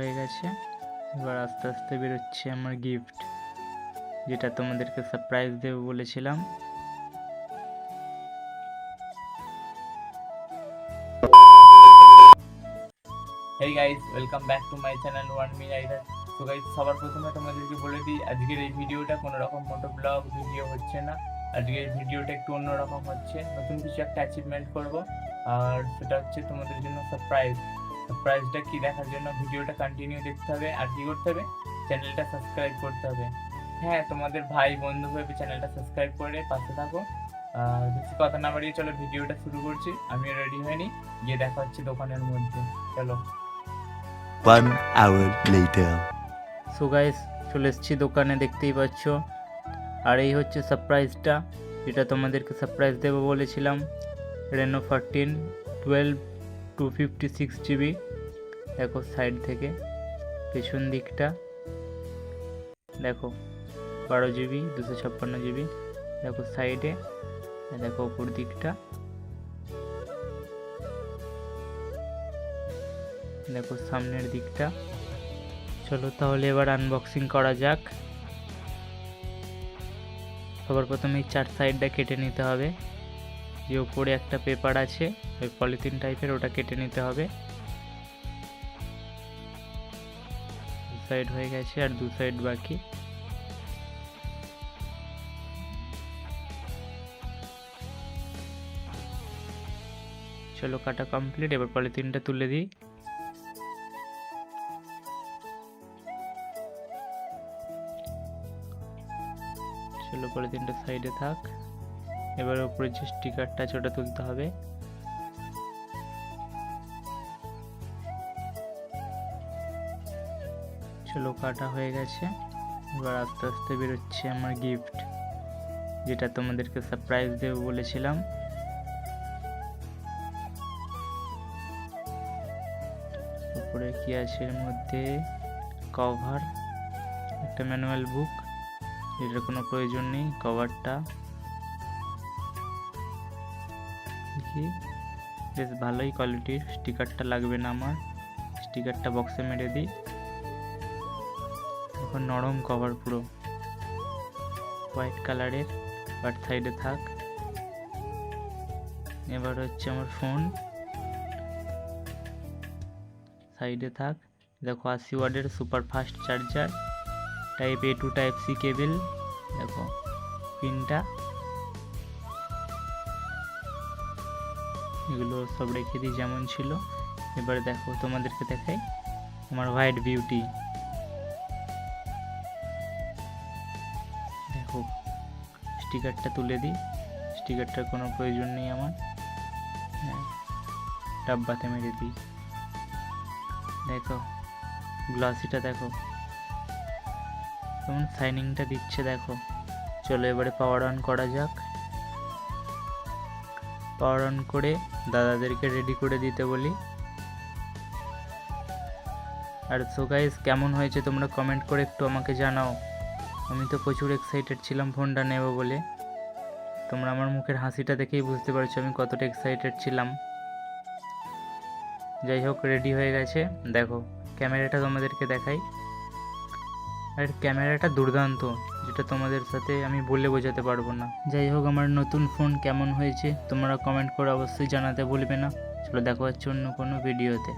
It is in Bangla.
হয়ে গেছে। এবার আস্তে আস্তে বেরোচ্ছে আমার গিফট, যেটা তোমাদেরকে সারপ্রাইজ দেব বলেছিলাম। Hey guys, welcome back to my channel one me rider. তো গাইস, সবার প্রথমে তোমাদেরকে বলে দিই, আজকের এই ভিডিওটা কোনো রকম মোটো ব্লগ ভিডিও হচ্ছে না। আজকের ভিডিওটা একটু অন্যরকম হচ্ছে, নতুন কিছু একটা অ্যাচিভমেন্ট করব, আর সেটা হচ্ছে তোমাদের জন্য সারপ্রাইজটা কি দেখার জন্য ভিডিওটা কন্টিনিউ দেখতে হবে। আর কি করতে হবে, চ্যানেলটা সাবস্ক্রাইব করতে হবে। হ্যাঁ, তোমাদের ভাই বন্ধু ভেবে চ্যানেলটা সাবস্ক্রাইব করে পাশে থাকো। বেশি কথা না বাড়িয়ে চলো ভিডিওটা শুরু করছি। আমিও রেডি হয়ে নিই, গিয়ে দেখা হচ্ছে দোকানের মধ্যে। চলো। 1 hour later. সো গাইস, চলে এসেছি দোকানে, দেখতেই পাচ্ছ। আর এই হচ্ছে সারপ্রাইজটা, যেটা তোমাদেরকে সারপ্রাইজ দেবো বলেছিলাম। Reno 14 12 256 GB. দেখো সাইড থেকে পেছন দিকটা দেখো 12 জিবি 256 জিবি। দেখো সাইডে, দেখো উপর দিকটা, দেখো সামনের দিকটা। চলো তাহলে এবার আনবক্সিং করা যাক। সবার প্রথমে এই চার সাইডটা কেটে নিতে হবে। যে উপরে একটা পেপার আছে ওই পলিথিন টাইপের, ওটা কেটে নিতে হবে। দু সাইড হয়ে গেছে, আর দু সাইড বাকি। চলো কাটা কমপ্লিট, এবার পলিথিনটা তুলে দিই। চলো পলিথিনটা সাইডে থাক। এবার উপরে যে স্টিকারটা আছে ওটা তুলতে হবে। চলো কাটা হয়ে গেছে। এবার আস্তে আস্তে বেরোচ্ছে আমার গিফট, যেটা তোমাদেরকে সারপ্রাইজ দেব বলেছিলাম। উপরে কি আছে এর মধ্যে, কভার, একটা ম্যানুয়াল বুক, এটার কোনো প্রয়োজন নেই। কভারটা দেখি বেশ ভালোই কোয়ালিটির, স্টিকারটা লাগবে না আমার। স্টিকারটা বক্সে মেরে দিই। এখন নরম কভার, পুরো হোয়াইট কালারের, বাট সাইডে থাক। এবার হচ্ছে আমার ফোন, সাইডে থাক। দেখো 80 ওয়াটের super fast charger, type A to type C cable. দেখো পিনটা, এগুলো সব রেখে দিই যেমন ছিল। এবার দেখো তোমাদেরকে দেখাই আমার হোয়াইট বিউটি। দেখো স্টিকারটা তুলে দিই, স্টিকারটার কোনো প্রয়োজন নেই আমার। হ্যাঁ, ডাব্বাতে মেরে দিই। দেখো গ্লাসিটা দেখো কেমন শাইনিংটা দিচ্ছে, দেখো। চলো এবারে পাওয়ার অন করা যাক। পাওয়ার অন করে দাদাদেরকে রেডি করে দিতে বলি। আর সো গাইস, কেমন হয়েছে তোমরা কমেন্ট করে একটু আমাকে জানাও। আমি তো প্রচুর এক্সাইটেড ছিলাম ফোনটা নেব বলে। তোমরা আমার মুখের হাসিটা দেখেই বুঝতে পারছো আমি কতটা এক্সাইটেড ছিলাম। যাই হোক, রেডি হয়ে গেছে। দেখো ক্যামেরাটা তোমাদেরকে দেখাই। আর ক্যামেরাটা দুর্দান্ত, যেটা তোমাদের সাথে আমি বলে বোঝাতে পারবো না। যাই হোক, আমার নতুন ফোন কেমন হয়েছে তোমরা কমেন্ট করে অবশ্যই জানাতে ভুলবে না। চলো দেখা হচ্ছে অন্য কোনো ভিডিওতে।